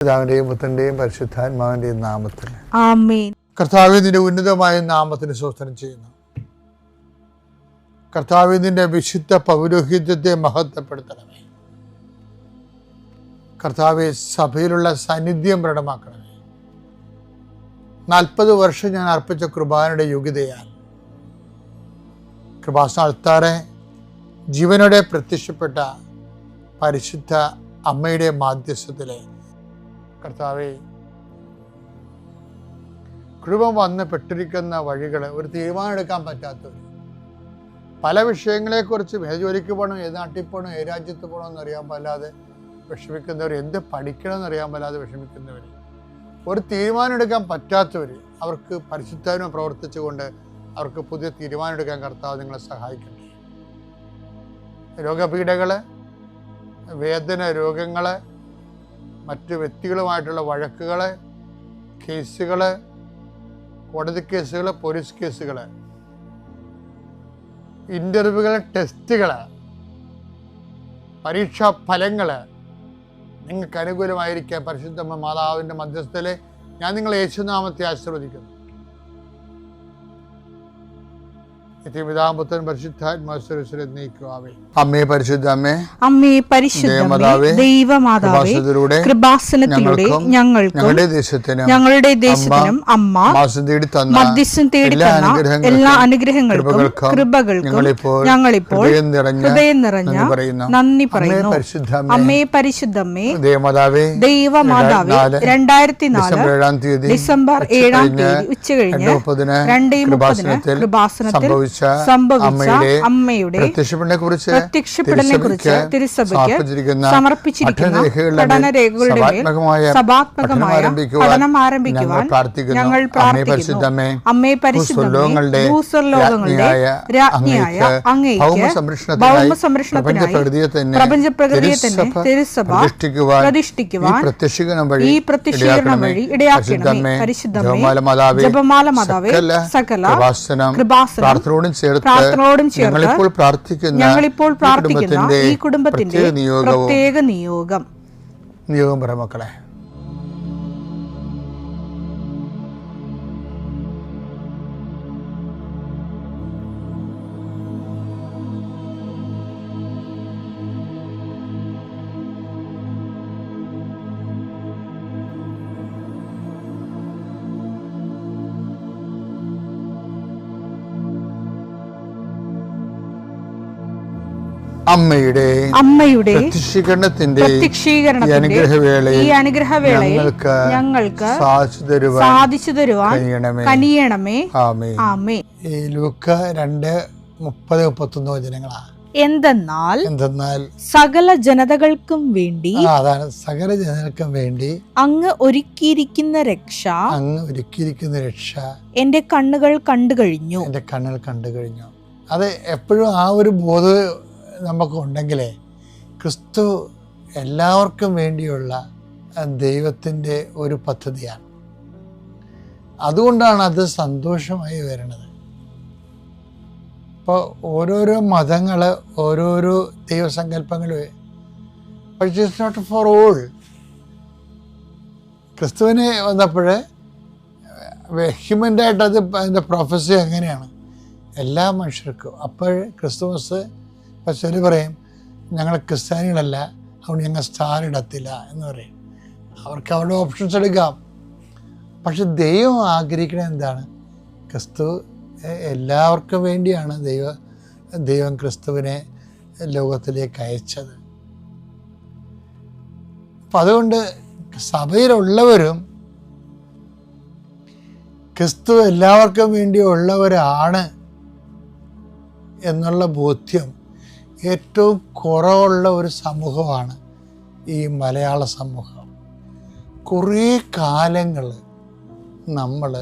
പിതാവിന്റെയും പുത്രന്റെയും പരിശുദ്ധാത്മാവിന്റെയും നാമത്തിൽ ആമേൻ. കർത്താവേ, നിന്റെ ഉന്നതമായ നാമത്തിന് സ്തോത്രം ചെയ്യുന്നു. കർത്താവേ, നിന്റെ വിശുദ്ധ പൗരോഹിത്യത്തെ മഹത്വപ്പെടുത്തണമേ. കർത്താവേ, സഭയിലുള്ള സാന്നിധ്യം പ്രകടമാക്കണമേ. 40 വർഷം ഞാൻ അർപ്പിച്ച കൃപാനയുടെ യോഗ്യതയാൽ കൃപാസ്ഥാനത്താറെ ജീവനോടെ പ്രത്യക്ഷപ്പെട്ട പരിശുദ്ധ അമ്മയുടെ മാധ്യസ്ഥത്തിലെ കർത്താവേ, കൃപ വന്ന് പെട്ടിരിക്കുന്ന വഴികൾ ഒരു തീരുമാനം എടുക്കാൻ പറ്റാത്തവർ, പല വിഷയങ്ങളെക്കുറിച്ച് ഏത് ജോലിക്ക് പോകണം, ഏത് നാട്ടിൽ പോകണം, ഏത് രാജ്യത്ത് പോകണമെന്ന് അറിയാൻ പാടില്ലാതെ വിഷമിക്കുന്നവർ, എന്ത് പഠിക്കണമെന്ന് അറിയാൻ പാടില്ലാതെ വിഷമിക്കുന്നവർ, ഒരു തീരുമാനം എടുക്കാൻ പറ്റാത്തവർ, അവർക്ക് പരിശുദ്ധാത്മ പ്രവർത്തിച്ചുകൊണ്ട് അവർക്ക് പുതിയ തീരുമാനം എടുക്കാൻ കർത്താവ് നിങ്ങളെ സഹായിക്കട്ടെ. രോഗപീഠകൾ, വേദന രോഗങ്ങൾ, മറ്റ് വ്യക്തികളുമായിട്ടുള്ള വഴക്കുകൾ, കേസുകൾ, കോടതി കേസുകൾ, പോലീസ് കേസുകൾ, ഇൻ്റർവ്യൂകൾ, ടെസ്റ്റുകൾ, പരീക്ഷാ ഫലങ്ങൾ നിങ്ങൾക്ക് അനുകൂലമായിരിക്കാൻ പരിശുദ്ധ മാതാവിൻ്റെ മധ്യസ്ഥതയിൽ ഞാൻ നിങ്ങളെ യേശുനാമത്തെ ആശീർവദിക്കുന്നു. അമ്മേ പരിശുദ്ധ അമ്മേ, അമ്മേ പരിശുദ്ധ ദൈവമാതാവേ, കൃപാസനത്തിലൂടെ ഞങ്ങളുടെ ദേശത്തിനും അമ്മ മധ്യസ്ഥം തേടി തന്ന എല്ലാ അനുഗ്രഹങ്ങൾക്കും കൃപകൾക്കും ഞങ്ങളിപ്പോൾ ഹൃദയം നിറഞ്ഞ നന്ദി പറയുന്നു. അമ്മേ പരിശുദ്ധമ്മേ ദൈവമാതാവേ, 2004 ഡിസംബർ 7 ഉച്ചകഴിഞ്ഞ് 2:30 കൃപാസനത്തിൽ സംഭവിച്ച അമ്മയുടെ പ്രത്യക്ഷപ്പെടലിനെ കുറിച്ച് തിരുസഭയ്ക്ക് സമർപ്പിച്ചിരിക്കുന്ന പഠനരേഖകളുടെ മേൽ സഭാത്മകമായ പഠനം ആരംഭിക്കുവാൻ ഞങ്ങൾ പ്രാർത്ഥിക്കുന്നു. അമ്മേ പരിശുദ്ധമേ, ഭൂസ്വർലോകങ്ങളുടെ രാജ്ഞിയായ അങ്ങേയ്ക്ക് ഭൗമസംരക്ഷണത്തിനായി പ്രപഞ്ചപ്രകൃതിയെ തന്നെ തിരുസഭ പ്രതിഷ്ഠിക്കുവാൻ ഈ പ്രത്യക്ഷീകരണം വഴി ഇടയാക്കണമേ. പരിശുദ്ധമേ, ജപമാല മാതാവേ, സകല കൃപാസനം പ്രാർത്ഥനയോടും ചേർത്ത് ഞങ്ങളിപ്പോൾ പ്രാർത്ഥിക്കുന്ന ഈ കുടുംബത്തിന്റെ പ്രത്യേക നിയോഗം പറ മക്കളെ. അമ്മയുടെ പ്രത്യക്ഷീകരണത്തിന്റെ ഈ അനുഗ്രഹവേളയിൽ ഞങ്ങൾക്ക് സാധിച്ചു തരുവാൻ കനിയണമേ. ആമേൻ. ലൂക്കാ 2:30-31 വചനങ്ങളാണ്. എന്തെന്നാൽ സകല ജനതകൾക്കും വേണ്ടി അങ്ങ് ഒരുക്കിയിരിക്കുന്ന രക്ഷ എന്റെ കണ്ണുകൾ കണ്ടു കഴിഞ്ഞു. അത് എപ്പോഴും ആ ഒരു ബോധം നമുക്കുണ്ടെങ്കിലേ ക്രിസ്തു എല്ലാവർക്കും വേണ്ടിയുള്ള ദൈവത്തിൻ്റെ ഒരു പദ്ധതിയാണ്. അതുകൊണ്ടാണ് അത് സന്തോഷമായി വരുന്നത്. ഇപ്പോൾ ഓരോരോ മതങ്ങൾ, ഓരോരോ ദൈവസങ്കല്പങ്ങൾ, പക്ഷേ ഇറ്റ്സ് നോട്ട് ഫോർ ഓൾ. ക്രിസ്തുവിനെ വന്നപ്പോൾ വെഹ്യുമെൻ്റായിട്ട് അതിൻ്റെ പ്രൊഫസി അങ്ങനെയാണ്, എല്ലാ മനുഷ്യർക്കും. അപ്പോൾ ക്രിസ്തുമസ് ചിലർ പറയും ഞങ്ങൾ ക്രിസ്ത്യാനികളല്ല, അതുകൊണ്ട് ഞങ്ങൾ സ്റ്റാർ ഇടത്തില്ല എന്ന് പറയും. അവർക്ക് അവരുടെ ഓപ്ഷൻസ് എടുക്കാം. പക്ഷെ ദൈവം ആഗ്രഹിക്കുന്നത് എന്താണ്? ക്രിസ്തു എല്ലാവർക്കും വേണ്ടിയാണ് ദൈവം ക്രിസ്തുവിനെ ലോകത്തിലേക്ക് അയച്ചത്. അപ്പം അതുകൊണ്ട് സഭയിലുള്ളവരും ക്രിസ്തു എല്ലാവർക്കും വേണ്ടിയുള്ളവരാണ് എന്നുള്ള ബോധ്യം ഏറ്റവും കുറവുള്ള ഒരു സമൂഹമാണ് ഈ മലയാള സമൂഹം. കുറേ കാലങ്ങൾ നമ്മൾ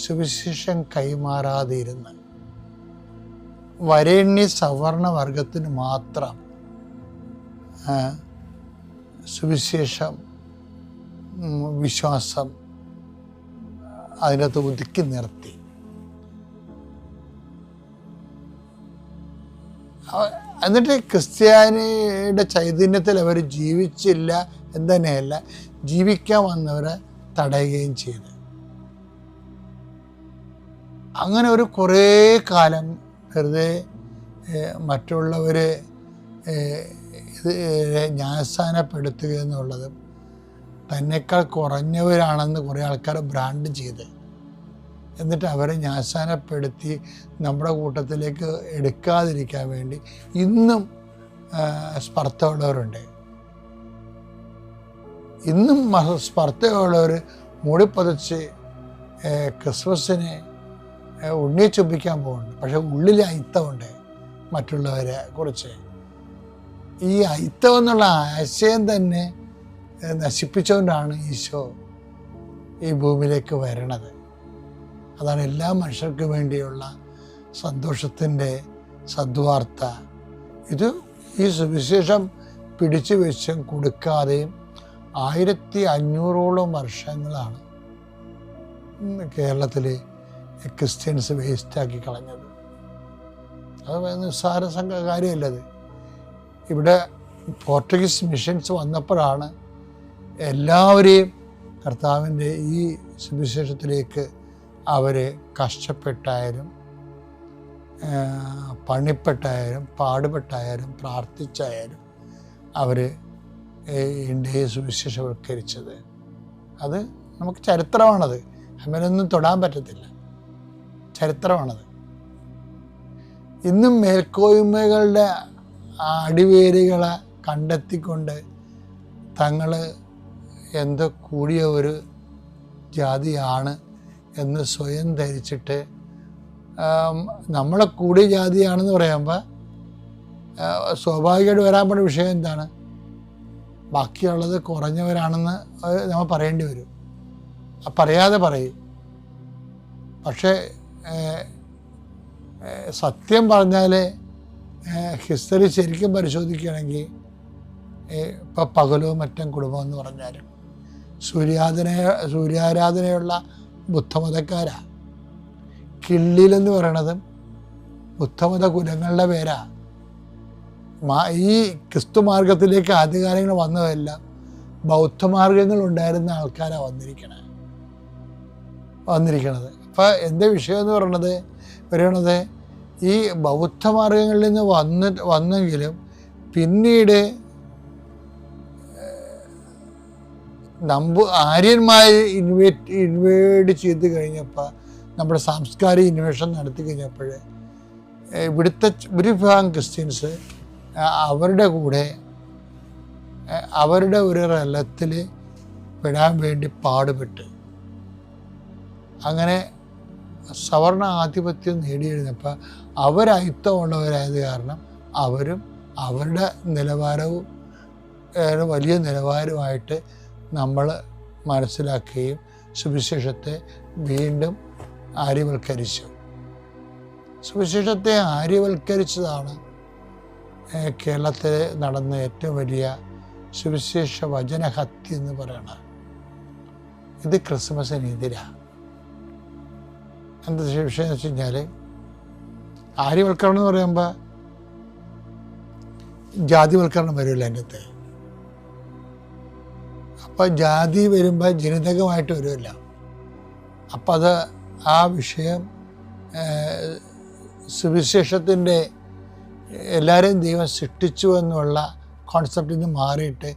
സുവിശേഷം കൈമാറാതെ ഇരുന്ന് വരേണ്യ സവർണ വർഗത്തിന് മാത്രം സുവിശേഷം, വിശ്വാസം അതിനകത്ത് ഒതുക്കി നിർത്തി. എന്നിട്ട് ക്രിസ്ത്യാനിയുടെ ചൈതന്യത്തിൽ അവർ ജീവിച്ചില്ല എന്ന് തന്നെയല്ല, ജീവിക്കാൻ വന്നവരെ തടയുകയും ചെയ്തു. അങ്ങനെ ഒരു കുറേ കാലം വെറുതെ മറ്റുള്ളവരെ ഇത് ന്യായസ്ഥാനപ്പെടുത്തുക എന്നുള്ളതും തന്നെക്കാൾ കുറഞ്ഞവരാണെന്ന് കുറേ ആൾക്കാർ ബ്രാൻഡ് ചെയ്ത് എന്നിട്ട് അവരെ ന്യായസ്ഥാനപ്പെടുത്തി നമ്മുടെ കൂട്ടത്തിലേക്ക് എടുക്കാതിരിക്കാൻ വേണ്ടി ഇന്നും സ്പർദ്ധയുള്ളവരുണ്ട്. ഇന്നും സ്പർദ്ധയുള്ളവർ മൂടിപ്പതിച്ച് ക്രിസ്മസിനെ ഉണ്ണി ചുംബിക്കാൻ പോകുന്നുണ്ട്. പക്ഷെ ഉള്ളിൽ അയിത്തമുണ്ട് മറ്റുള്ളവരെ കുറിച്ച്. ഈ അയിത്തം എന്നുള്ള ആശയം തന്നെ നശിപ്പിച്ചുകൊണ്ടാണ് ഈശോ ഈ ഭൂമിയിലേക്ക് വരണത്. അതാണ് എല്ലാ മനുഷ്യർക്കും വേണ്ടിയുള്ള സന്തോഷത്തിൻ്റെ സദ്വാർത്ത. ഇത് ഈ സുവിശേഷം പിടിച്ചു വെച്ചും കൊടുക്കാതെയും 1500ഓളം വർഷങ്ങളാണ് കേരളത്തിൽ ക്രിസ്ത്യൻസ് വേസ്റ്റാക്കി കളഞ്ഞത്. അത് നിസ്സാര കാര്യമല്ലത്. ഇവിടെ പോർച്ചുഗീസ് മിഷൻസ് വന്നപ്പോഴാണ് എല്ലാവരെയും കർത്താവിൻ്റെ ഈ സുവിശേഷത്തിലേക്ക് അവർ കഷ്ടപ്പെട്ടായാലും പണിപ്പെട്ടായാലും പാടുപെട്ടായാലും പ്രാർത്ഥിച്ചായാലും അവർ ഇന്ത്യയെ സുവിശേഷവൽക്കരിച്ചത്. അത് നമുക്ക് ചരിത്രമാണത്, അങ്ങനെയൊന്നും തൊടാൻ പറ്റത്തില്ല. ചരിത്രമാണത്. ഇന്നും മേൽക്കോയ്മകളുടെ അടിവേരുകളെ കണ്ടെത്തിക്കൊണ്ട് തങ്ങൾ എന്തോ കൂടിയ ഒരു ജാതിയാണ് എന്ന് സ്വയം ധരിച്ചിട്ട് നമ്മളെ കൂടിയ ജാതിയാണെന്ന് പറയുമ്പോൾ സ്വാഭാവികമായിട്ട് വരാൻ പോകുന്ന വിഷയം എന്താണ്? ബാക്കിയുള്ളത് കുറഞ്ഞവരാണെന്ന് നമ്മൾ പറയേണ്ടി വരും. പറയാതെ പറയും. പക്ഷേ സത്യം പറഞ്ഞാൽ ഹിസ്റ്ററി ശരിക്കും പരിശോധിക്കുകയാണെങ്കിൽ ഇപ്പം പകലവും മറ്റും കുടുംബം എന്ന് പറഞ്ഞാലും സൂര്യാരാധനയുള്ള ബുദ്ധമതക്കാരാ. കിള്ളിയിലെന്ന് പറയണതും ബുദ്ധമത കുലങ്ങളുടെ പേരാ. ഈ ക്രിസ്തു മാർഗത്തിലേക്ക് ആദ്യകാലങ്ങൾ വന്നതെല്ലാം ബൗദ്ധമാർഗങ്ങൾ ഉണ്ടായിരുന്ന ആൾക്കാരാണ് വന്നിരിക്കണത്. അപ്പം എൻ്റെ വിഷയം എന്ന് പറയണത് ഈ ബൗദ്ധമാർഗങ്ങളിൽ നിന്ന് വന്നെങ്കിലും പിന്നീട് ആര്യന്മാർ ഇൻവേഡ് ചെയ്ത് കഴിഞ്ഞപ്പോൾ, നമ്മുടെ സാംസ്കാരിക ഇൻവേഷൻ നടത്തി കഴിഞ്ഞപ്പോൾ ഇവിടുത്തെ ഒരു വിഭാഗം ക്രിസ്ത്യൻസ് അവരുടെ കൂടെ അവരുടെ ഒരു റലത്തിൽ പെടാൻ വേണ്ടി പാടുപെട്ട് അങ്ങനെ സവർണ ആധിപത്യം നേടിയിരുന്നപ്പോൾ അവരയിത്തമുള്ളവരായത് കാരണം അവരും അവരുടെ നിലവാരവും വലിയ നിലവാരമായിട്ട് നമ്മൾ മനസ്സിലാക്കുകയും സുവിശേഷത്തെ വീണ്ടും ആര്യവൽക്കരിച്ചു. സുവിശേഷത്തെ ആര്യവൽക്കരിച്ചതാണ് കേരളത്തിൽ നടന്ന ഏറ്റവും വലിയ സുവിശേഷ വചനഹത്യ എന്ന് പറയണത്. ഇത് ക്രിസ്മസിനെതിരാണ്. എന്താ വിഷയം എന്ന് വെച്ച് കഴിഞ്ഞാൽ, ആര്യവൽക്കരണം എന്ന് പറയുമ്പോൾ ജാതിവൽക്കരണം വരുമല്ലോ അതിൻ്റെ അകത്ത്. അപ്പം ജാതി വരുമ്പോൾ ജനിതകമായിട്ട് വരുമല്ല. അപ്പം അത് ആ വിഷയം സുവിശേഷത്തിൻ്റെ എല്ലാവരെയും ദൈവം സൃഷ്ടിച്ചു എന്നുള്ള കോൺസെപ്റ്റിൽ നിന്ന് മാറിയിട്ട്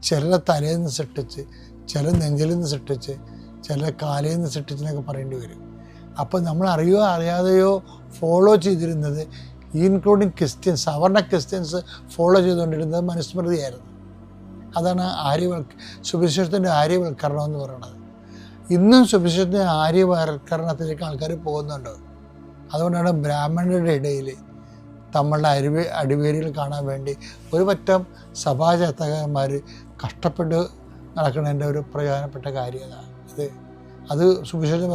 ചിലരെ തലയിൽ നിന്ന് സൃഷ്ടിച്ച്, ചില നെഞ്ചിൽ നിന്ന് സൃഷ്ടിച്ച്, ചില കാലിൽ നിന്ന് സൃഷ്ടിച്ചെന്നൊക്കെ പറയേണ്ടി വരും. അപ്പോൾ നമ്മൾ അറിയോ അറിയാതെയോ ഫോളോ ചെയ്തിരുന്നത്, ഇൻക്ലൂഡിങ് ക്രിസ്ത്യൻസ്, സവർണ ക്രിസ്ത്യൻസ് ഫോളോ ചെയ്തുകൊണ്ടിരുന്നത് മനുസ്മൃതിയായിരുന്നു. അതാണ് സുവിശേഷത്തിൻ്റെ ആര്യവൽക്കരണം എന്ന് പറയുന്നത്. ഇന്നും സുവിശേഷത്തിൻ്റെ ആര്യവൽക്കരണത്തിലേക്ക് ആൾക്കാർ പോകുന്നുണ്ട്. അതുകൊണ്ടാണ് ബ്രാഹ്മണരുടെ ഇടയിൽ നമ്മളുടെ അടിവേരികൾ കാണാൻ വേണ്ടി ഒരു പറ്റം സഭാചാത്തകന്മാർ കഷ്ടപ്പെട്ട് നടക്കുന്നതിൻ്റെ ഒരു പ്രധാനപ്പെട്ട കാര്യം ഇത്. അത് സുവിശേഷം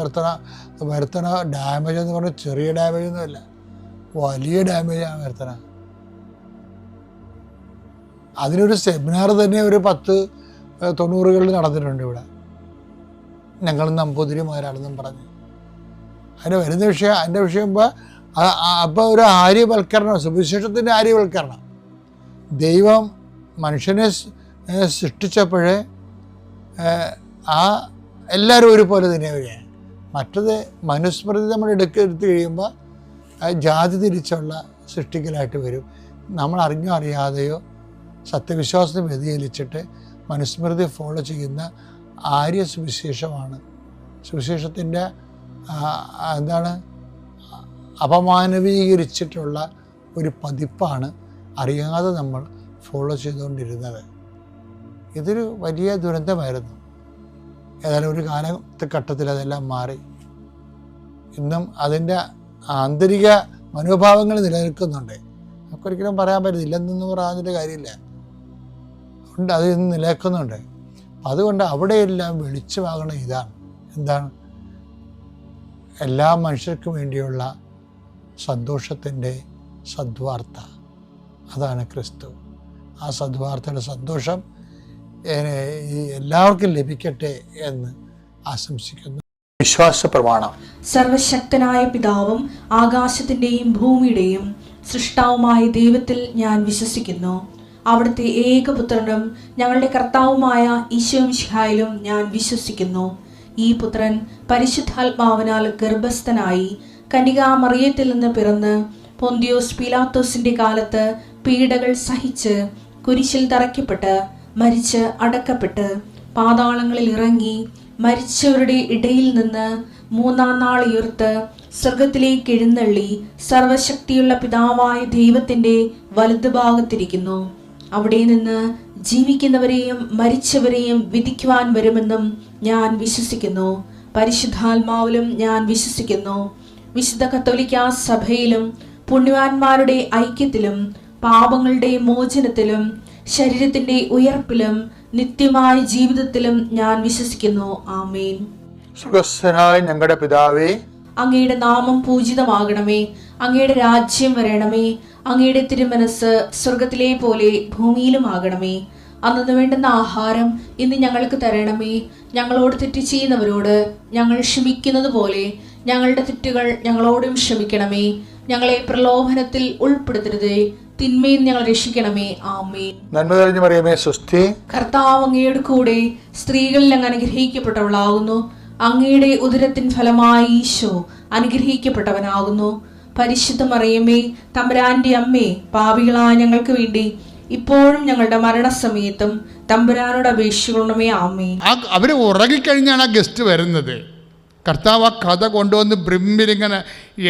വരുത്തണ ഡാമേജ് എന്ന് പറഞ്ഞാൽ ചെറിയ ഡാമേജൊന്നുമല്ല, വലിയ ഡാമേജാണ് വരുത്തണ. അതിനൊരു സെമിനാർ തന്നെ ഒരു 10-90കളിൽ നടന്നിട്ടുണ്ട് ഇവിടെ. ഞങ്ങൾ നമ്പൂതിരിമാരാണെന്നും പറഞ്ഞ് അതിന് വരുന്ന വിഷയം, അതിൻ്റെ വിഷയം അപ്പോൾ ഒരു ആര്യവൽക്കരണം, സുവിശേഷത്തിൻ്റെ ആര്യവൽക്കരണം. ദൈവം മനുഷ്യനെ സൃഷ്ടിച്ചപ്പോഴേ എല്ലാവരും ഒരുപോലെ തന്നെ വരികയാണ്. മറ്റത് മനുസ്മൃതി നമ്മൾ എടുത്ത് കഴിയുമ്പോൾ ജാതി തിരിച്ചുള്ള സൃഷ്ടിക്കലായിട്ട് വരും. നമ്മൾ അറിഞ്ഞോ അറിയാതെയോ സത്യവിശ്വാസത്തെ വ്യതിചലിച്ചിട്ട് മനുസ്മൃതി ഫോളോ ചെയ്യുന്ന ആര്യ സുവിശേഷമാണ്. സുവിശേഷത്തിൻ്റെ അപമാനവീകരിച്ചിട്ടുള്ള ഒരു പതിപ്പാണ് അറിയാതെ നമ്മൾ ഫോളോ ചെയ്തുകൊണ്ടിരുന്നത്. ഇതൊരു വലിയ ദുരന്തമായിരുന്നു. ഏതായാലും ഒരു കാലഘട്ടത്തിൽ അതെല്ലാം മാറി. ഇന്നും അതിൻ്റെ ആന്തരിക മനോഭാവങ്ങൾ നിലനിൽക്കുന്നുണ്ട്. നമുക്കൊരിക്കലും പറയാൻ പറ്റില്ല, ഇല്ലെന്നൊന്നും പറയാതിൻ്റെ കാര്യമില്ല. അതുകൊണ്ട് അത് ഇന്ന് നിലനിൽക്കുന്നുണ്ട്. അതുകൊണ്ട് അവിടെയെല്ലാം വെളിച്ചമാകണം ഇതാണ്. എന്താണ്? എല്ലാ മനുഷ്യർക്കും വേണ്ടിയുള്ള സന്തോഷത്തിൻ്റെ സദ്വാർത്ത. അതാണ് ക്രിസ്തു. ആ സദ്വാർത്തയുടെ സന്തോഷം എല്ലാവർക്കും ലഭിക്കട്ടെ എന്ന് ആശംസിക്കുന്നു. വിശ്വാസ പ്രമാണം. സർവശക്തനായ പിതാവും ആകാശത്തിൻ്റെയും ഭൂമിയുടെയും സൃഷ്ടാവുമായ ദൈവത്തിൽ ഞാൻ വിശ്വസിക്കുന്നു. അവിടുത്തെ ഏകപുത്രനും ഞങ്ങളുടെ കർത്താവുമായ ഈശോമിശിഹായിലും ഞാൻ വിശ്വസിക്കുന്നു. ഈ പുത്രൻ പരിശുദ്ധാത്മാവിനാൽ ഗർഭസ്ഥനായി കന്യകാമറിയത്തിൽ നിന്ന് പിറന്ന് പൊന്തിയോസ് പീലാത്തോസിന്റെ കാലത്ത് പീഡകൾ സഹിച്ച് കുരിശിൽ തറയ്ക്കപ്പെട്ട് മരിച്ച് അടക്കപ്പെട്ട് പാതാളങ്ങളിൽ ഇറങ്ങി മരിച്ചവരുടെ ഇടയിൽ നിന്ന് മൂന്നാം നാൾ ഉയർത്ത് സ്വർഗത്തിലേക്ക് എഴുന്നള്ളി സർവശക്തിയുള്ള പിതാവായ ദൈവത്തിന്റെ വലതുഭാഗത്തിരിക്കുന്നു. അവിടെ നിന്ന് ജീവിക്കുന്നവരെയും മരിച്ചവരെയും വിധിക്കുവാൻ വരുമെന്നും ഞാൻ വിശ്വസിക്കുന്നു. പരിശുദ്ധാത്മാവിലും ഞാൻ വിശ്വസിക്കുന്നു. വിശുദ്ധ കത്തോലിക്കാ സഭയിലും പുണ്യവാന്മാരുടെ ഐക്യത്തിലും പാപങ്ങളുടെ മോചനത്തിലും ശരീരത്തിന്റെ ഉയർപ്പിലും നിത്യമായ ജീവിതത്തിലും ഞാൻ വിശ്വസിക്കുന്നു. ആമേൻ. സ്വർഗ്ഗസ്ഥനായ ഞങ്ങളുടെ പിതാവേ, അങ്ങയുടെ നാമം പൂജിതമാകണമേ. അങ്ങയുടെ രാജ്യം വരണമേ. അങ്ങയുടെ തിരുമനസ് സ്വർഗത്തിലെ പോലെ ഭൂമിയിലുമാകണമേ. അന്നു വേണ്ടുന്ന ആഹാരം ഇന്ന് ഞങ്ങൾക്ക് തരണമേ. ഞങ്ങളോട് തെറ്റ് ചെയ്യുന്നവരോട് ഞങ്ങൾ ക്ഷമിക്കുന്നത് പോലെ ഞങ്ങളുടെ തെറ്റുകൾ ഞങ്ങളോടും ക്ഷമിക്കണമേ. ഞങ്ങളെ പ്രലോഭനത്തിൽ ഉൾപ്പെടുത്തരുതേ, തിന്മയിൽ ഞങ്ങൾ രക്ഷിക്കണമേ. ആമേൻ. നന്മ നിറഞ്ഞ മറിയമേ, സ്വസ്തി. കർത്താവ് അങ്ങയുടെ കൂടെ സ്ത്രീകളിൽ അങ്ങ് അനുഗ്രഹിക്കപ്പെട്ടവളാകുന്നു. അങ്ങയുടെ ഉദരത്തിൻ ഫലമായി ഈശോ അനുഗ്രഹിക്കപ്പെട്ടവനാകുന്നു. പരിശുദ്ധ മറിയമേ, തമ്പുരാന്റെ അമ്മേ, പാപികളായ ഞങ്ങൾക്ക് വേണ്ടി ഇപ്പോഴും ഞങ്ങളുടെ മരണസമയത്തും തമ്പുരാനോട് അപേക്ഷിക്കണമേ. ആമേൻ. അവര് ഉറങ്ങിക്കഴിഞ്ഞാണ് ആ ഗസ്റ്റ് വരുന്നത്. കർത്താവ് ആ കഥ കൊണ്ടുവന്ന് ബ്രിമ്മിലിങ്ങനെ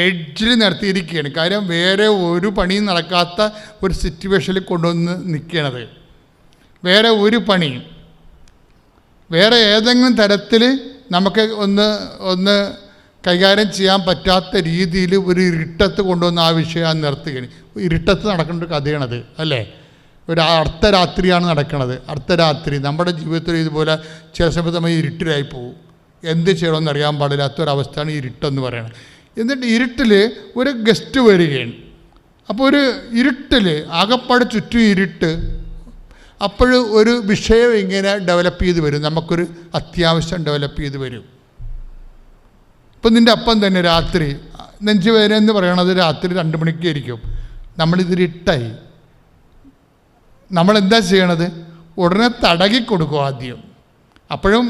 എഡ്ജിൽ നിർത്തിയിരിക്കുകയാണ്. കാര്യം വേറെ ഒരു പണിയും നടക്കാത്ത ഒരു സിറ്റുവേഷനിൽ കൊണ്ടുവന്ന് നിൽക്കണത്. വേറെ ഒരു പണിയും വേറെ ഏതെങ്കിലും തരത്തിൽ നമുക്ക് ഒന്ന് കൈകാര്യം ചെയ്യാൻ പറ്റാത്ത രീതിയിൽ ഒരു ഇരുട്ടത്ത് കൊണ്ടുവന്ന് ആ വിഷയം നിർത്തുകയാണ്. ഇരുട്ടത്ത് നടക്കേണ്ട ഒരു കഥയാണത്, അല്ലേ? ഒരു അർദ്ധരാത്രിയാണ് നടക്കുന്നത്. അർദ്ധരാത്രി നമ്മുടെ ജീവിതത്തിൽ ഇതുപോലെ ചില സമയത്ത് നമ്മൾ ഇരുട്ടിലായി പോകും. എന്ത് ചെയ്യണമെന്ന് അറിയാൻ പാടില്ലാത്തൊരവസ്ഥയാണ് ഇരുട്ടെന്ന് പറയുന്നത്. എന്നിട്ട് ഇരുട്ടിൽ ഒരു ഗസ്റ്റ് വരികയാണ്. അപ്പോൾ ഒരു ഇരുട്ടിൽ ആകപ്പാട് ചുറ്റും ഇരുട്ട്. അപ്പോൾ ഒരു വിഷയം ഇങ്ങനെ ഡെവലപ്പ് ചെയ്ത് വരും. നമുക്കൊരു അത്യാവശ്യം ഡെവലപ്പ് ചെയ്ത് വരും. ഇപ്പം നിൻ്റെ അപ്പം തന്നെ രാത്രി നെഞ്ചുവേദന എന്ന് പറയണത് രാത്രി 2 മണിക്ക് ആയിരിക്കും. നമ്മളിതിരിട്ടായി. നമ്മളെന്താ ചെയ്യണത്? ഉടനെ തടകി കൊടുക്കും ആദ്യം. അപ്പോഴും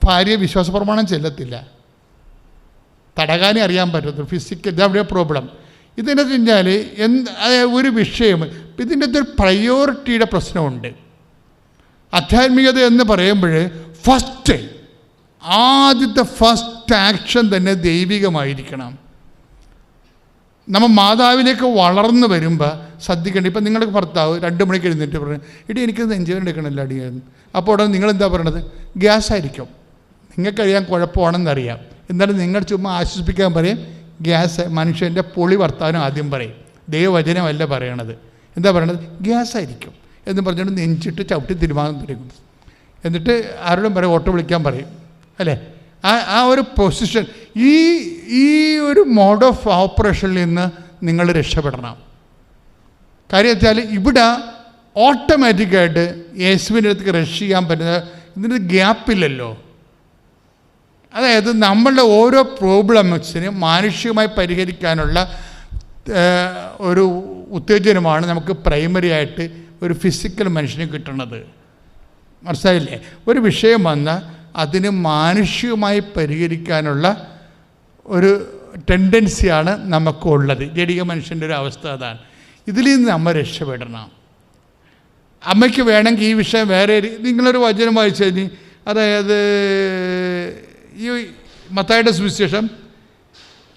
ഭാര്യ വിശ്വാസപ്രമാണം ചെല്ലത്തില്ല. തടകാനേ അറിയാൻ പറ്റത്തുള്ളൂ. ഫിസിക്കൽ ഇതവിടെ പ്രോബ്ലം. ഇതിൻ്റെ കഴിഞ്ഞാൽ ഒരു വിഷയം ഇതിൻ്റെ ഒരു പ്രയോറിറ്റിയുടെ പ്രശ്നമുണ്ട്. ആധ്യാത്മികത എന്ന് പറയുമ്പോൾ ആദ്യത്തെ ഫസ്റ്റ് ആക്ഷൻ തന്നെ ദൈവികമായിരിക്കണം. നമ്മൾ മാതാവിലേക്ക് വളർന്നു വരുമ്പോൾ ശ്രദ്ധിക്കേണ്ട. ഇപ്പം നിങ്ങളുടെ ഭർത്താവ് 2 മണിക്ക് എഴുന്നേറ്റ് പറഞ്ഞു, ഇടി എനിക്കത് നെഞ്ചുവേദന എടുക്കണമല്ലോ അടിയായിരുന്നു. അപ്പോൾ ഉടനെ നിങ്ങളെന്താ പറയണത്? ഗ്യാസായിരിക്കും. നിങ്ങൾക്കറിയാൻ കുഴപ്പമാണെന്നറിയാം. എന്നാലും നിങ്ങൾ ചുമ്മാ ആശ്വസിപ്പിക്കാൻ പറയും ഗ്യാസ്. മനുഷ്യൻ്റെ പൊളി വർത്താനം ആദ്യം പറയും. ദൈവവചനമല്ല പറയണത്. എന്താ പറയണത്? ഗ്യാസായിരിക്കും എന്ന് പറഞ്ഞുകൊണ്ട് നെഞ്ചിട്ട് ചവിട്ടി തീരുമാനം തുടങ്ങും. എന്നിട്ട് ആരോടും പറയും, ഓട്ടോ വിളിക്കാൻ പറയും, അല്ലേ? ആ ഒരു പൊസിഷൻ, ഈ ഒരു മോഡ് ഓഫ് ഓപ്പറേഷനിൽ നിന്ന് നിങ്ങൾ രക്ഷപ്പെടണം. കാര്യം വെച്ചാൽ ഇവിടെ ഓട്ടോമാറ്റിക്കായിട്ട് യേശുവിൻ്റെ അടുത്തേക്ക് റഷ് ചെയ്യാൻ പറ്റുന്ന ഇതിന് ഗ്യാപ്പില്ലല്ലോ. അതായത് നമ്മളുടെ ഓരോ പ്രോബ്ലംസിനും മാനുഷികമായി പരിഹരിക്കാനുള്ള ഒരു ഉത്തേജനമാണ് നമുക്ക് പ്രൈമറി ആയിട്ട് ഒരു ഫിസിക്കൽ മനുഷ്യന് കിട്ടുന്നത്. മനസ്സിലായില്ലേ? ഒരു വിഷയം വന്നാൽ അതിന് മാനുഷികമായി പരിഹരിക്കാനുള്ള ഒരു ടെൻഡൻസിയാണ് നമുക്കുള്ളത്. ജഡിക മനുഷ്യൻ്റെ ഒരു അവസ്ഥ അതാണ്. ഇതിൽ നിന്ന് നമ്മൾ രക്ഷപ്പെടണം. അമ്മയ്ക്ക് വേണമെങ്കിൽ ഈ വിഷയം വേറെ നിങ്ങളൊരു വചനം വായിച്ചു കഴിഞ്ഞ്, അതായത് ഈ മത്തായിയുടെ സുവിശേഷം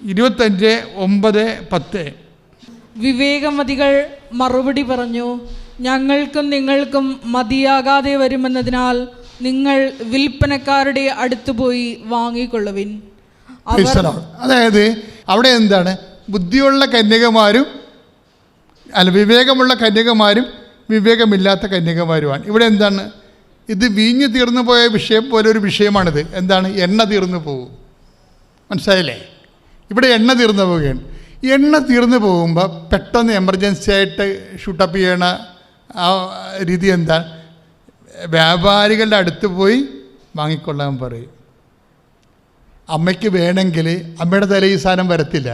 25:9-10. വിവേകമതികൾ മറുപടി പറഞ്ഞു, ഞങ്ങൾക്കും നിങ്ങൾക്കും മതിയാകാതെ വരുമെന്നതിനാൽ നിങ്ങൾ വിൽപ്പനക്കാരുടെ അടുത്ത് പോയി വാങ്ങിക്കൊള്ളുവിൻ. അതായത് അവിടെ എന്താണ്? ബുദ്ധിയുള്ള കന്യകമാരും വിവേകമുള്ള കന്യകമാരും വിവേകമില്ലാത്ത കന്യകമാരുമാണ്. ഇവിടെ എന്താണ്? ഇത് വീഞ്ഞ് തീർന്നു പോയ വിഷയം പോലെ ഒരു വിഷയമാണിത്. എന്താണ്? എണ്ണ തീർന്നു പോകും. മനസ്സിലായില്ലേ? ഇവിടെ എണ്ണ തീർന്നു പോവുകയാണ്. എണ്ണ തീർന്നു പോകുമ്പോൾ പെട്ടെന്ന് എമർജൻസി ആയിട്ട് ഷൂട്ടപ്പ് ചെയ്യണ ആ രീതി എന്താ? വ്യാപാരികളുടെ അടുത്ത് പോയി വാങ്ങിക്കൊള്ളാൻ പറയും. അമ്മയ്ക്ക് വേണമെങ്കിൽ അമ്മയുടെ തല ഈ സാധനം വരത്തില്ല.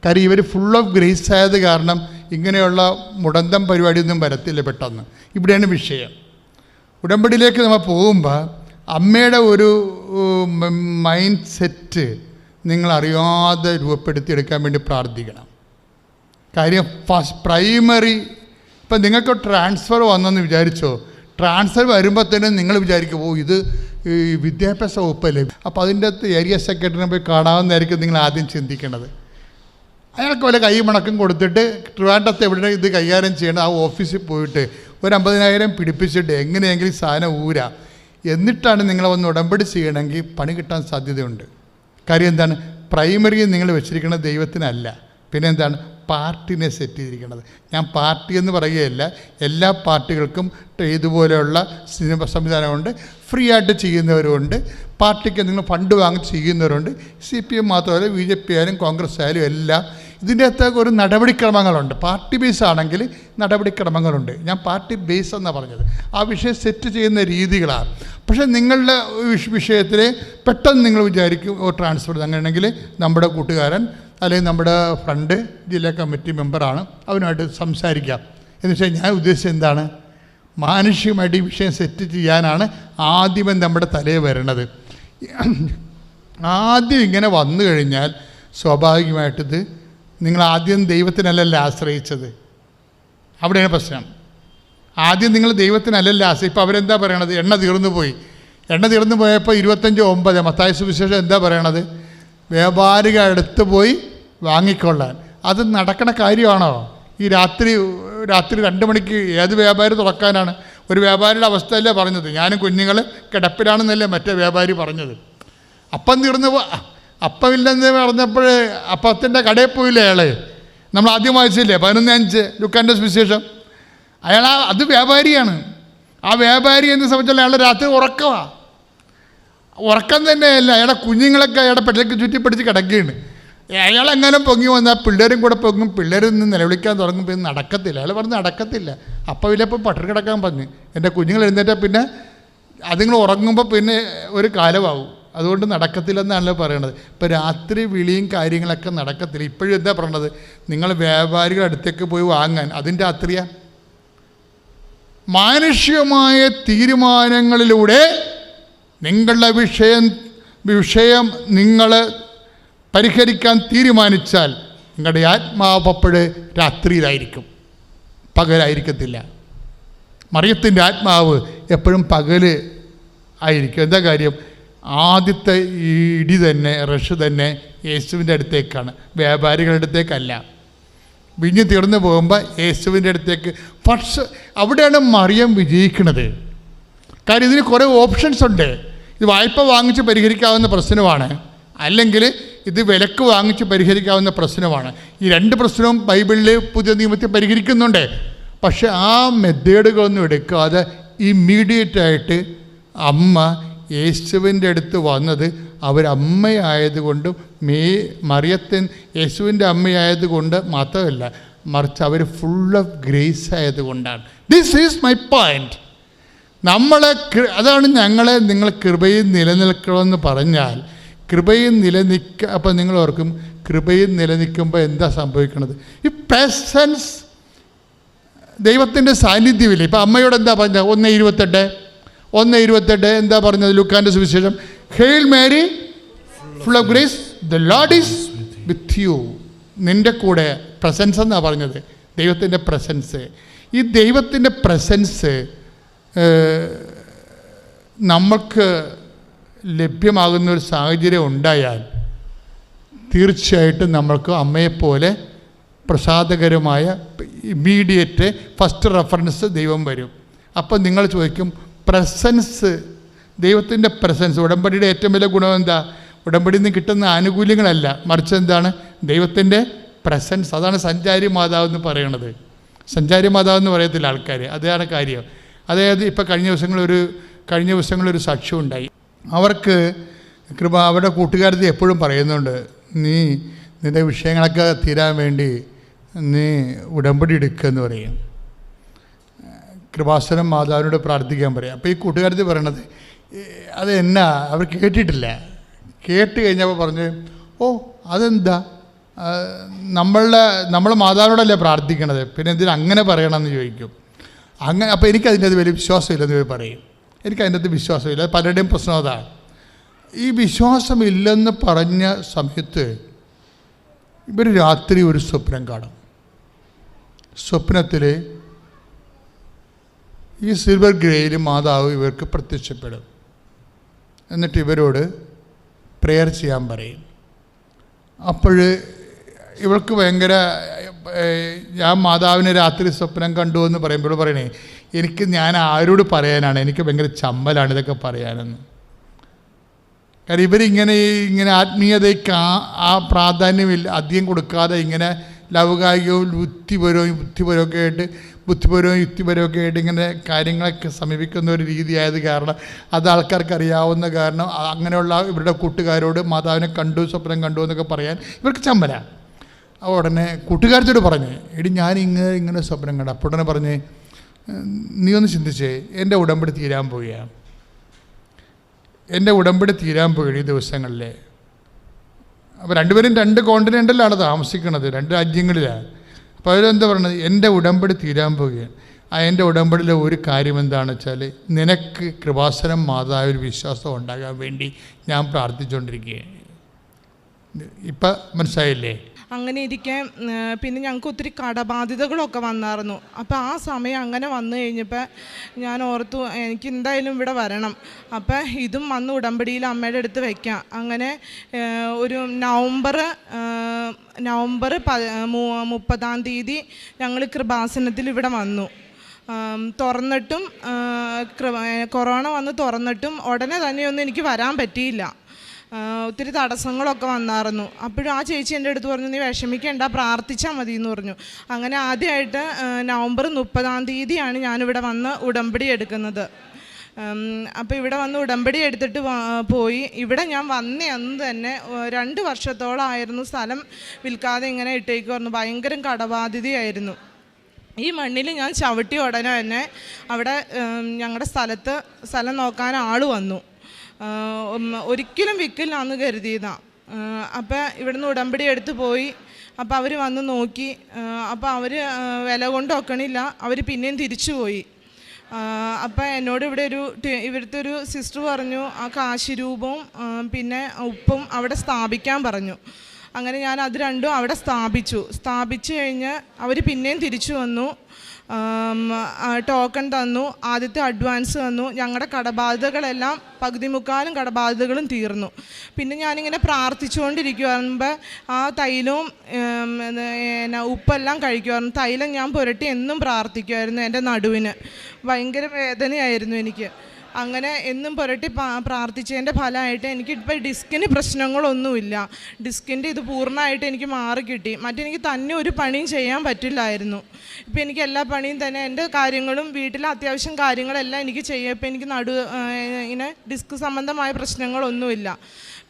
കാര്യം ഇവർ ഫുൾ ഓഫ് ഗ്രേസ് ആയത് കാരണം ഇങ്ങനെയുള്ള മുടന്തം പരിപാടിയൊന്നും വരത്തില്ല പെട്ടെന്ന്. ഇവിടെയാണ് വിഷയം. ഉടമ്പടിയിലേക്ക് നമ്മൾ പോകുമ്പോൾ അമ്മയുടെ ഒരു മൈൻഡ് സെറ്റ് നിങ്ങളറിയാതെ രൂപപ്പെടുത്തിയെടുക്കാൻ വേണ്ടി പ്രാർത്ഥിക്കണം. കാര്യം പ്രൈമറി ഇപ്പം നിങ്ങൾക്ക് ട്രാൻസ്ഫർ വന്നെന്ന് വിചാരിച്ചോ, ട്രാൻസ്ഫർ വരുമ്പോൾ തന്നെ നിങ്ങൾ വിചാരിക്കും, ഓ ഇത് ഈ വിദ്യാഭ്യാസ വകുപ്പല്ലേ, അപ്പോൾ അതിൻ്റെ അകത്ത് ഏരിയ സെക്രട്ടറിനെ പോയി കാണാമെന്നായിരിക്കും നിങ്ങൾ ആദ്യം ചിന്തിക്കേണ്ടത്. അയാൾക്ക് വല്ല കൈ മണക്കം കൊടുത്തിട്ട് ട്രിവാൻഡ്രത്ത് എവിടെ ഇത് കൈകാര്യം ചെയ്യണം ആ ഓഫീസിൽ പോയിട്ട് ഒരു 50,000 പിടിപ്പിച്ചിട്ട് എങ്ങനെയെങ്കിലും സാധനം ഊരാ, എന്നിട്ടാണ് നിങ്ങളെ വന്ന് ഉടമ്പടി ചെയ്യണമെങ്കിൽ പണി കിട്ടാൻ സാധ്യതയുണ്ട്. കാര്യം എന്താണ്? പ്രൈമറി നിങ്ങൾ വെച്ചിരിക്കുന്നത് ദൈവത്തിനല്ല, പിന്നെ എന്താണ്? പാർട്ടിനെ സെറ്റ് ചെയ്തിരിക്കുന്നത്. ഞാൻ പാർട്ടി എന്ന് പറയുകയല്ല, എല്ലാ പാർട്ടികൾക്കും ഇതുപോലെയുള്ള സിനിമ സംവിധാനമുണ്ട്. ഫ്രീ ആയിട്ട് ചെയ്യുന്നവരുമുണ്ട്, പാർട്ടിക്ക് നിങ്ങൾ ഫണ്ട് വാങ്ങി ചെയ്യുന്നവരുണ്ട്. CPM മാത്രമല്ല, BJP ആയാലും കോൺഗ്രസ് ആയാലും എല്ലാം ഇതിൻ്റെ അകത്തൊക്കെ ഒരു നടപടിക്രമങ്ങളുണ്ട്. പാർട്ടി ബേസ് ആണെങ്കിൽ നടപടിക്രമങ്ങളുണ്ട്. ഞാൻ പാർട്ടി ബേസ് എന്നാണ് പറഞ്ഞത്. ആ വിഷയം സെറ്റ് ചെയ്യുന്ന രീതികളാണ്. പക്ഷേ നിങ്ങളുടെ വിഷയത്തിൽ പെട്ടെന്ന് നിങ്ങൾ വിചാരിക്കും, ഓ ട്രാൻസ്ഫർ അങ്ങനെയാണെങ്കിൽ നമ്മുടെ കൂട്ടുകാരൻ അല്ലെങ്കിൽ നമ്മുടെ ഫ്രണ്ട് ജില്ലാ കമ്മിറ്റി മെമ്പറാണ്, അവനുമായിട്ട് സംസാരിക്കാം എന്ന് വെച്ചാൽ ഞാൻ ഉദ്ദേശിച്ചത് എന്താണ്? മാനുഷികമായിട്ട് ഈ വിഷയം സെറ്റ് ചെയ്യാനാണ് ആദ്യമേ നമ്മുടെ തലയിൽ വരണത്. ആദ്യം ഇങ്ങനെ വന്നു കഴിഞ്ഞാൽ സ്വാഭാവികമായിട്ടിത് നിങ്ങൾ ആദ്യം ദൈവത്തിനല്ലല്ലോ ആശ്രയിച്ചത്. അവിടെയാണ് പ്രശ്നം. ആദ്യം നിങ്ങൾ ദൈവത്തിനല്ലല്ലോ ആശ്രയിച്ചത്. ഇപ്പോൾ അവരെന്താ പറയണത്? എണ്ണ തീർന്നു പോയി. എണ്ണ തീർന്നു പോയപ്പോൾ 25:9 മത്തായി സുവിശേഷം എന്താ പറയണത്? വ്യാപാരികൾ അടുത്ത് പോയി വാങ്ങിക്കൊള്ളാൻ. അത് നടക്കണ കാര്യമാണോ? ഈ രാത്രി 2 മണിക്ക് ഏത് വ്യാപാരി തുറക്കാനാണ്? ഒരു വ്യാപാരിയുടെ അവസ്ഥയല്ലേ പറഞ്ഞത്? ഞാനും കുഞ്ഞുങ്ങൾ കിടപ്പിലാണെന്നല്ലേ മറ്റേ വ്യാപാരി പറഞ്ഞത്. അപ്പം തീർന്നു അപ്പമില്ലെന്ന് പറഞ്ഞപ്പോൾ അപ്പത്തിൻ്റെ കടയിൽ പോയില്ലേ അയാൾ? നമ്മൾ ആദ്യം വായിച്ചില്ലേ 11:5 ലൂക്കാൻ്റെ സുവിശേഷം. അത് വ്യാപാരിയാണ്. ആ വ്യാപാരി എന്ന് സംബന്ധിച്ചാൽ അയാളുടെ രാത്രി ഉറക്കമാണ്. ഉറക്കം തന്നെയല്ല, അയാളുടെ കുഞ്ഞുങ്ങളൊക്കെ അയാളുടെ പെട്ടിലേക്ക് ചുറ്റിപ്പിടിച്ച് കിടക്കുകയാണ്. അയാളെങ്ങനെ പൊങ്ങി വന്നാൽ പിള്ളേരും കൂടെ പൊങ്ങും. പിള്ളേരിൽ നിന്ന് നിലവിളിക്കാൻ തുടങ്ങുമ്പോൾ ഇത് നടക്കത്തില്ല. അയാൾ പറഞ്ഞ് നടക്കത്തില്ല. അപ്പം ഇല്ലപ്പോൾ പട്ടിണി കിടക്കാൻ പറഞ്ഞു. എൻ്റെ കുഞ്ഞുങ്ങൾ എഴുന്നേറ്റാൽ പിന്നെ അതുങ്ങൾ ഉറങ്ങുമ്പോൾ പിന്നെ ഒരു കാലമാവും. അതുകൊണ്ട് നടക്കത്തില്ലെന്നാണല്ലോ പറയണത്. ഇപ്പോൾ രാത്രി വിളിയും കാര്യങ്ങളൊക്കെ നടക്കത്തില്ല. ഇപ്പോഴും എന്താ പറയണത്? നിങ്ങൾ വ്യാപാരികളുടെ അടുത്തേക്ക് പോയി വാങ്ങാൻ. അതിൻ്റെ രാത്രിയാ. മാനുഷികമായ തീരുമാനങ്ങളിലൂടെ നിങ്ങളുടെ വിഷയം നിങ്ങൾ പരിഹരിക്കാൻ തീരുമാനിച്ചാൽ നിങ്ങളുടെ ആത്മാവപ്പോഴ് രാത്രിയിലായിരിക്കും, പകലായിരിക്കത്തില്ല. മറിയത്തിൻ്റെ ആത്മാവ് എപ്പോഴും പകല് ആയിരിക്കും. എന്താ കാര്യം? ആദ്യത്തെ ഈ ഇടി തന്നെ, റഷ് തന്നെ യേശുവിൻ്റെ അടുത്തേക്കാണ്, വ്യാപാരികളുടെ അടുത്തേക്കല്ല. വിഞ്ഞ് തീർന്നു പോകുമ്പോൾ യേശുവിൻ്റെ അടുത്തേക്ക് അവിടെയാണ് മറിയം വിജയിക്കുന്നത്. കാര്യം ഇതിന് കുറേ ഓപ്ഷൻസ് ഉണ്ട്. ഇത് വായ്പ വാങ്ങിച്ച് പരിഹരിക്കാവുന്ന പ്രശ്നമാണ്, അല്ലെങ്കിൽ ഇത് വിലക്ക് വാങ്ങിച്ച് പരിഹരിക്കാവുന്ന പ്രശ്നമാണ്. ഈ 2 പ്രശ്നവും ബൈബിളിൽ പുതിയ നിയമത്തിൽ പരിഹരിക്കുന്നുണ്ട്. പക്ഷെ ആ മെത്തേഡുകളൊന്നും എടുക്കാതെ ഇമ്മീഡിയറ്റായിട്ട് അമ്മ യേശുവിൻ്റെ അടുത്ത് വന്നത് അവരമ്മയായതുകൊണ്ടും മറിയത്തിൻ യേശുവിൻ്റെ അമ്മയായതുകൊണ്ട് മാത്രമല്ല, മറിച്ച് അവർ ഫുൾ ഓഫ് ഗ്രേസ് ആയതുകൊണ്ടാണ്. This is my point. അതാണ് നിങ്ങൾ കൃപയിൽ നിലനിൽക്കണമെന്ന് പറഞ്ഞാൽ കൃപയിൽ അപ്പം നിങ്ങൾ ഓർക്കും, കൃപയിൽ നിലനിൽക്കുമ്പോൾ എന്താ സംഭവിക്കുന്നത്? ഈ പ്രസൻസ്, ദൈവത്തിൻ്റെ സാന്നിധ്യമില്ല. ഇപ്പം അമ്മയോട് എന്താ പറഞ്ഞത്? 1:28 1:28 എന്താ പറഞ്ഞത്? ലൂക്കാൻ്റെ സുവിശേഷം, hail Mary full of grace the Lord is with you. നിൻ്റെ കൂടെ പ്രസൻസ് എന്നാണ് പറഞ്ഞത്, ദൈവത്തിൻ്റെ പ്രസൻസ്. ഈ ദൈവത്തിൻ്റെ പ്രസൻസ് നമ്മൾക്ക് ലഭ്യമാകുന്ന ഒരു സാഹചര്യം ഉണ്ടായാൽ തീർച്ചയായിട്ടും നമ്മൾക്ക് അമ്മയെപ്പോലെ പ്രസാദകരമായ ഇമ്മീഡിയറ്റ് ഫസ്റ്റ് റെഫറൻസ് ദൈവം വരും. അപ്പം നിങ്ങൾ ചോദിക്കും, പ്രസൻസ്, ദൈവത്തിൻ്റെ പ്രസൻസ്, ഉടമ്പടിയുടെ ഏറ്റവും വലിയ ഗുണം എന്താ? ഉടമ്പടിയിൽ നിന്ന് കിട്ടുന്ന ആനുകൂല്യങ്ങളല്ല, മറിച്ച് എന്താണ്? ദൈവത്തിൻ്റെ പ്രസൻസ്. അതാണ് സഞ്ചാരി മാതാവ് എന്ന് പറയണത്. സഞ്ചാരി മാതാവ് എന്ന് പറയത്തില്ല ആൾക്കാർ, അതാണ് കാര്യം. അതായത് ഇപ്പോൾ കഴിഞ്ഞ ദിവസങ്ങളൊരു സാക്ഷ്യം ഉണ്ടായി. അവർക്ക് അവരുടെ കൂട്ടുകാരത്തി എപ്പോഴും പറയുന്നുണ്ട്, നിൻ്റെ വിഷയങ്ങളൊക്കെ തീരാൻ വേണ്ടി നീ ഉടമ്പടി എടുക്കുകയെന്ന് പറയും. കൃപാസനം മാതാവിനോട് പ്രാർത്ഥിക്കാൻ പറയും. അപ്പോൾ ഈ കൂട്ടുകാരത്തി പറയണത് അത് എന്നാ അവർ കേട്ടിട്ടില്ല. കേട്ട് കഴിഞ്ഞപ്പോൾ പറഞ്ഞ്, ഓ അതെന്താ, നമ്മൾ മാതാവിനോടല്ലേ പ്രാർത്ഥിക്കണത്, പിന്നെ എന്തിനാ അങ്ങനെ പറയണമെന്ന് ചോദിക്കും. അങ്ങനെ അപ്പോൾ എനിക്കതിൻ്റെ അത് വലിയ വിശ്വാസമില്ലെന്ന് പറയും. എനിക്കതിൻ്റെ അത് വിശ്വാസമില്ല. പലരുടെയും പ്രശ്നം അതാണ്. ഈ വിശ്വാസമില്ലെന്ന് പറഞ്ഞ സമയത്ത് ഇവർ രാത്രി ഒരു സ്വപ്നം കാണും. സ്വപ്നത്തിൽ ഈ സിൽവർ ഗ്രേയിൽ മാതാവ് ഇവർക്ക് പ്രത്യക്ഷപ്പെടും. എന്നിട്ട് ഇവരോട് പ്രെയർ ചെയ്യാൻ പറയും. അപ്പോൾ ഇവൾക്ക് ഭയങ്കര, ഞാൻ മാതാവിനെ രാത്രി സ്വപ്നം കണ്ടു എന്ന് പറയുമ്പോൾ പറയണേ, ഞാൻ ആരോട് പറയാനാണ്, എനിക്ക് ഭയങ്കര ചമ്മലാണ് ഇതൊക്കെ പറയാനെന്ന്. കാരണം ഇവരിങ്ങനെ ആത്മീയതയ്ക്ക് ആ പ്രാധാന്യമില്ല, അധികം കൊടുക്കാതെ ഇങ്ങനെ ലൗകായികവും ബുദ്ധിപരവും യുക്തിപരമൊക്കെ ആയിട്ട് ഇങ്ങനെ കാര്യങ്ങളൊക്കെ സമീപിക്കുന്ന ഒരു രീതിയായത് കാരണം, അത് ആൾക്കാർക്ക് അറിയാവുന്ന കാരണം അങ്ങനെയുള്ള ഇവരുടെ കൂട്ടുകാരോട് മാതാവിനെ കണ്ടു, സ്വപ്നം കണ്ടു എന്നൊക്കെ പറയാൻ ഇവർക്ക് ചമ്മല. ഉടനെ കൂട്ടുകാരത്തോട് പറഞ്ഞ്, എടി ഞാൻ ഇങ്ങനെ സ്വപ്നം കണ്ട. അപ്പോൾ ഉടനെ പറഞ്ഞ്, നീ ഒന്ന് ചിന്തിച്ചേ, എൻ്റെ ഉടമ്പടി തീരാൻ പോവുകയാണ്, ഈ ദിവസങ്ങളിൽ. അപ്പോൾ രണ്ടുപേരും 2 കോണ്ടിനെൻ്റിലാണ് താമസിക്കുന്നത്, 2 രാജ്യങ്ങളിലാണ്. അപ്പോൾ അവരെന്താ പറയണത്, എൻ്റെ ഉടമ്പടി തീരാൻ പോവുകയാണ്. എൻ്റെ ഉടമ്പടിയിലെ ഒരു കാര്യം എന്താണെന്ന് വെച്ചാൽ, നിനക്ക് കൃപാസനം മാതാവിൽ വിശ്വാസം ഉണ്ടാകാൻ വേണ്ടി ഞാൻ പ്രാർത്ഥിച്ചുകൊണ്ടിരിക്കുകയാണ്. ഇപ്പം മനസ്സിലായില്ലേ? അങ്ങനെ ഇരിക്കെ പിന്നെ ഞങ്ങൾക്ക് ഒത്തിരി കടബാധ്യതകളൊക്കെ വന്നായിരുന്നു. അപ്പോൾ ആ സമയം അങ്ങനെ വന്നു കഴിഞ്ഞപ്പോൾ ഞാൻ ഓർത്തു, എനിക്ക് എന്തായാലും ഇവിടെ വരണം, അപ്പം ഇതും വന്ന് ഉടമ്പടിയിൽ അമ്മയുടെ അടുത്ത് വയ്ക്കാം. അങ്ങനെ ഒരു നവംബർ 30 ഞങ്ങൾ കൃപാസനത്തിൽ ഇവിടെ വന്നു. തുറന്നിട്ടും കൊറോണ വന്ന് തുറന്നിട്ടും ഉടനെ തന്നെയൊന്നും എനിക്ക് വരാൻ പറ്റിയില്ല. ഒത്തിരി തടസ്സങ്ങളൊക്കെ വന്നായിരുന്നു. അപ്പോഴും ആ ചേച്ചി എൻ്റെ അടുത്ത് പറഞ്ഞു, നീ വിഷമിക്കേണ്ട, പ്രാർത്ഥിച്ചാൽ മതി എന്ന് പറഞ്ഞു. അങ്ങനെ ആദ്യമായിട്ട് നവംബർ 30 ഞാനിവിടെ വന്ന് ഉടമ്പടി എടുക്കുന്നത്. അപ്പോൾ ഇവിടെ വന്ന് ഉടമ്പടി എടുത്തിട്ട് പോയി. ഇവിടെ ഞാൻ വന്ന അന്ന് തന്നെ 2 വർഷത്തോളമായിരുന്നു സ്ഥലം വിൽക്കാതെ ഇങ്ങനെ ഇട്ടേക്കുമായിരുന്നു. ഭയങ്കര കടബാധ്യതയായിരുന്നു. ഈ മണ്ണിൽ ഞാൻ ചവിട്ടി ഉടനെ തന്നെ അവിടെ ഞങ്ങളുടെ സ്ഥലം നോക്കാൻ ആൾ വന്നു. ഒരിക്കലും വിൽക്കില്ലാന്ന് കരുതിയതാണ്. അപ്പോൾ ഇവിടുന്ന് ഉടമ്പടി എടുത്ത് പോയി. അപ്പോൾ അവർ വന്ന് നോക്കി. അപ്പോൾ അവർ വില കൊണ്ട് ഒക്കണില്ല, അവർ പിന്നെയും തിരിച്ചു പോയി. അപ്പോൾ എന്നോട് ഇവിടുത്തെ ഒരു സിസ്റ്റർ പറഞ്ഞു, ആ കാശിരൂപവും പിന്നെ ഉപ്പും അവിടെ സ്ഥാപിക്കാൻ പറഞ്ഞു. അങ്ങനെ ഞാൻ അത് രണ്ടും അവിടെ സ്ഥാപിച്ചു കഴിഞ്ഞ് അവർ പിന്നെയും തിരിച്ചു വന്നു. ടോക്കൺ തന്നു, ആദ്യത്തെ അഡ്വാൻസ് തന്നു. ഞങ്ങളുടെ കടബാധ്യതകളെല്ലാം 3/4 കടബാധ്യതകളും തീർന്നു. പിന്നെ ഞാനിങ്ങനെ പ്രാർത്ഥിച്ചുകൊണ്ടിരിക്കുമ്പോൾ ആ തൈലവും ഉപ്പെല്ലാം കഴിക്കുമായിരുന്നു. തൈലം ഞാൻ പുരട്ടി എന്നും പ്രാർത്ഥിക്കുമായിരുന്നു. എൻ്റെ നടുവിന് ഭയങ്കര വേദനയായിരുന്നു എനിക്ക്. അങ്ങനെ എന്നും പുരട്ടി പ്രാർത്ഥിച്ചതിൻ്റെ ഫലമായിട്ട് എനിക്കിപ്പോൾ ഡിസ്കിന് പ്രശ്നങ്ങളൊന്നുമില്ല. ഡിസ്കിൻ്റെ ഇത് പൂർണ്ണമായിട്ട് എനിക്ക് മാറിക്കിട്ടി. മറ്റെനിക്ക് തന്നെ ഒരു പണിയും ചെയ്യാൻ പറ്റില്ലായിരുന്നു. ഇപ്പോൾ എനിക്ക് എല്ലാ പണിയും തന്നെ, എൻ്റെ കാര്യങ്ങളും വീട്ടിലെ അത്യാവശ്യം കാര്യങ്ങളെല്ലാം എനിക്ക് ചെയ്യാം. ഇപ്പോൾ എനിക്ക് ഇങ്ങനെ ഡിസ്ക് സംബന്ധമായ പ്രശ്നങ്ങളൊന്നുമില്ല.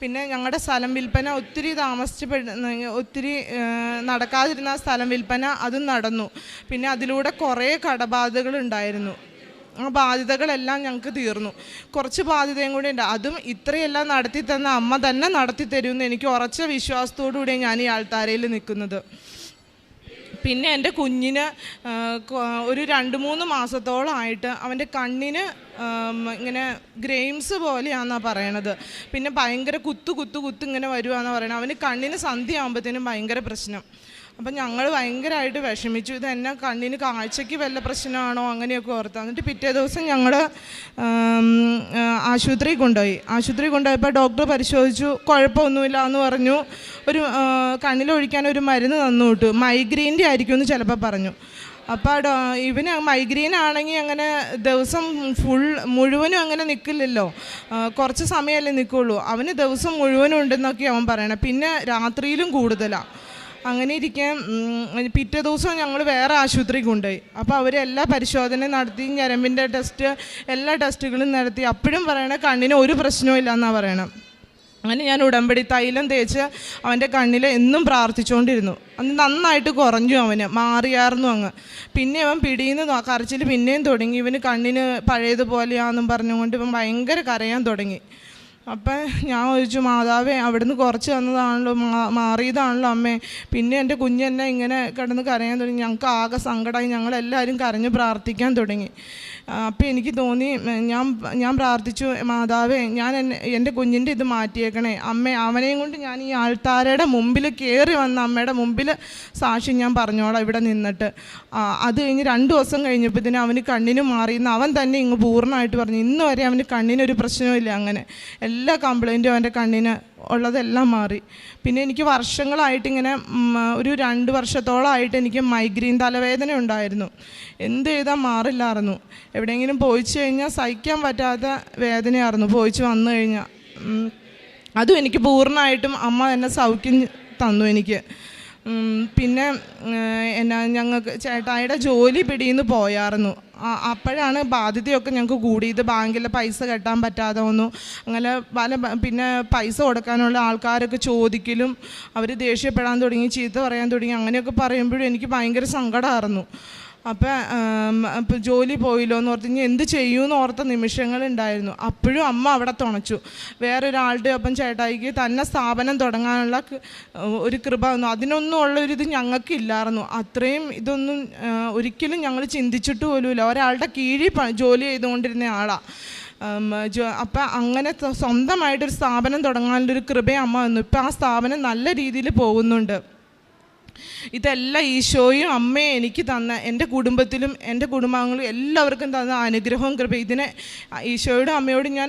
പിന്നെ ഞങ്ങളുടെ സ്ഥലം വിൽപ്പന ഒത്തിരി നടക്കാതിരുന്ന സ്ഥലം വിൽപ്പന അതും നടന്നു. പിന്നെ അതിലൂടെ കുറേ കടബാധ്യതകളുണ്ടായിരുന്നു. ആ ബാധ്യതകളെല്ലാം ഞങ്ങൾക്ക് തീർന്നു. കുറച്ച് ബാധ്യതയും കൂടി ഉണ്ട്. അതും ഇത്രയെല്ലാം നടത്തി തന്ന അമ്മ തന്നെ നടത്തി തരുമെന്ന് എനിക്ക് ഉറച്ച വിശ്വാസത്തോടുകൂടി ഞാൻ ഈ ആൾത്താരയിൽ നിൽക്കുന്നത്. പിന്നെ എൻ്റെ കുഞ്ഞിന് ഒരു 2-3 മാസത്തോളമായിട്ട് അവൻ്റെ കണ്ണിന് ഇങ്ങനെ ഗ്രെയിംസ് പോലെയാണെന്നാണ് പറയണത്. പിന്നെ ഭയങ്കര കുത്ത് ഇങ്ങനെ വരുവാന്നാണ് പറയണത്. അവന് കണ്ണിന് സന്ധ്യ ആകുമ്പോഴത്തേനും ഭയങ്കര പ്രശ്നം. അപ്പം ഞങ്ങൾ ഭയങ്കരമായിട്ട് വിഷമിച്ചു. ഇത് എന്നെ കണ്ണിന് കാഴ്ചയ്ക്ക് വല്ല പ്രശ്നമാണോ അങ്ങനെയൊക്കെ ഓർത്ത്. എന്നിട്ട് പിറ്റേ ദിവസം ഞങ്ങൾ ആശുപത്രിയിൽ കൊണ്ടുപോയപ്പോൾ ഡോക്ടർ പരിശോധിച്ചു, കുഴപ്പമൊന്നുമില്ല എന്ന് പറഞ്ഞു. ഒരു കണ്ണിലൊഴിക്കാൻ ഒരു മരുന്ന് തന്നു വിട്ടു. മൈഗ്രെയിൻ്റെ ആയിരിക്കും എന്ന് ചിലപ്പോൾ പറഞ്ഞു. അപ്പോൾ ഇവന് മൈഗ്രെയിൻ ആണെങ്കിൽ അങ്ങനെ ദിവസം മുഴുവനും അങ്ങനെ നിൽക്കില്ലല്ലോ, കുറച്ച് സമയമല്ലേ നിൽക്കുള്ളൂ. അവന് ദിവസം മുഴുവനും ഉണ്ടെന്നൊക്കെ അവൻ പറയണേ. പിന്നെ രാത്രിയിലും കൂടുതലാണ്. അങ്ങനെ ഇരിക്കാൻ പിറ്റേ ദിവസം ഞങ്ങൾ വേറെ ആശുപത്രിക്ക് കൊണ്ടുപോയി. അപ്പോൾ അവരെല്ലാ പരിശോധനയും നടത്തി, ഞരമ്പിൻ്റെ ടെസ്റ്റ്, എല്ലാ ടെസ്റ്റുകളും നടത്തി. അപ്പോഴും പറയണേ കണ്ണിന് ഒരു പ്രശ്നവും ഇല്ല എന്നാണ് പറയണം. അങ്ങനെ ഞാൻ ഉടമ്പടി തൈലം തേച്ച് അവൻ്റെ കണ്ണിൽ എന്നും പ്രാർത്ഥിച്ചുകൊണ്ടിരുന്നു. അന്ന് നന്നായിട്ട് കുറഞ്ഞു, അവന് മാറിയായിരുന്നു അങ്ങ്. പിന്നെ അവൻ പിടിയുന്ന കരച്ചിൽ പിന്നെയും തുടങ്ങി. ഇവന് കണ്ണിന് പഴയതുപോലെയാണെന്നും പറഞ്ഞുകൊണ്ട് ഇവൻ ഭയങ്കര കരയാൻ തുടങ്ങി. അപ്പം ഞാൻ ചോദിച്ചു, മാതാവേ അവിടുന്ന് കുറച്ച് തന്നതാണല്ലോ, മാറിയതാണല്ലോ അമ്മേ, പിന്നെ എൻ്റെ കുഞ്ഞെന്നെ ഇങ്ങനെ കിടന്ന് കരയാൻ തുടങ്ങി. ഞങ്ങൾക്ക് ആകെ സങ്കടമായി, ഞങ്ങളെല്ലാവരും കരഞ്ഞ് പ്രാർത്ഥിക്കാൻ തുടങ്ങി. അപ്പം എനിക്ക് തോന്നി, ഞാൻ പ്രാർത്ഥിച്ചു, മാതാവേ എൻ്റെ കുഞ്ഞിൻ്റെ ഇത് മാറ്റിയേക്കണേ അമ്മേ, അവനെയും കൊണ്ട് ഞാൻ ഈ ആൾത്താരയുടെ മുമ്പിൽ കയറി വന്ന അമ്മയുടെ മുമ്പിൽ സാക്ഷി ഞാൻ പറഞ്ഞോളാം ഇവിടെ നിന്നിട്ട്. അത് കഴിഞ്ഞ് 2 ദിവസം കഴിഞ്ഞപ്പോഴത്തേനും അവന് കണ്ണിന് മാറിയെന്ന് അവൻ തന്നെ ഇങ്ങ് പൂർണ്ണമായിട്ട് പറഞ്ഞു. ഇന്ന് വരെ അവന് കണ്ണിനൊരു പ്രശ്നമില്ല. അങ്ങനെ എല്ലാ കംപ്ലൈൻറ്റും അവൻ്റെ കണ്ണിന് ഉള്ളതെല്ലാം മാറി. പിന്നെ എനിക്ക് വർഷങ്ങളായിട്ടിങ്ങനെ ഒരു 2 വർഷത്തോളമായിട്ട് എനിക്ക് മൈഗ്രെയിൻ തലവേദന ഉണ്ടായിരുന്നു. എന്ത് ചെയ്താൽ മാറില്ലായിരുന്നു. എവിടെയെങ്കിലും പോയിച്ചു കഴിഞ്ഞാൽ സഹിക്കാൻ പറ്റാത്ത വേദനയായിരുന്നു പോയിച്ച് വന്നു കഴിഞ്ഞാൽ. അതും എനിക്ക് പൂർണ്ണമായിട്ടും അമ്മ എന്നെ സൗഖ്യം തന്നു എനിക്ക്. പിന്നെ ഞങ്ങൾക്ക് ചേട്ടായിയുടെ ജോലി പിടിയിന്ന് പോയായിരുന്നു. അപ്പോഴാണ് ബാധ്യതയൊക്കെ ഞങ്ങൾക്ക് കൂടിയത്. ബാങ്കിലെ പൈസ കെട്ടാൻ പറ്റാതെ വന്നു. അങ്ങനെ പിന്നെ പൈസ കൊടുക്കാനുള്ള ആൾക്കാരൊക്കെ ചോദിക്കലും അവർ ദേഷ്യപ്പെടാൻ തുടങ്ങി, ചീത്ത പറയാൻ തുടങ്ങി. അങ്ങനെയൊക്കെ പറയുമ്പോഴും എനിക്ക് ഭയങ്കര സങ്കടമായിരുന്നു. അപ്പം ജോലി പോയില്ലോ എന്ന് ഓർത്ത് ഇനി എന്ത് ചെയ്യുമെന്ന് ഓർത്ത നിമിഷങ്ങളുണ്ടായിരുന്നു. അപ്പോഴും അമ്മ അവിടെ തുണച്ചു. വേറൊരാളുടെ ഒപ്പം ചേട്ടായിക്ക് തന്നെ സ്ഥാപനം തുടങ്ങാനുള്ള ഒരു കൃപ വന്നു. അതിനൊന്നും ഉള്ളൊരിത് ഞങ്ങൾക്കില്ലായിരുന്നു. അത്രയും ഇതൊന്നും ഒരിക്കലും ഞങ്ങൾ ചിന്തിച്ചിട്ട് പോലുമില്ല. ഒരാളുടെ കീഴിൽ ജോലി ചെയ്തുകൊണ്ടിരുന്ന ആളാണ്. അപ്പം അങ്ങനെ സ്വന്തമായിട്ടൊരു സ്ഥാപനം തുടങ്ങാനുള്ളൊരു കൃപയും അമ്മ വന്നു. ഇപ്പം ആ സ്ഥാപനം നല്ല രീതിയിൽ പോകുന്നുണ്ട്. ഇതെല്ലാം ഈശോയും അമ്മയും എനിക്ക് തന്ന, എൻ്റെ കുടുംബത്തിലും എൻ്റെ കുടുംബാംഗങ്ങളും എല്ലാവർക്കും തന്ന അനുഗ്രഹവും കൃപ. ഇതിനെ ഈശോയോടും അമ്മയോടും ഞാൻ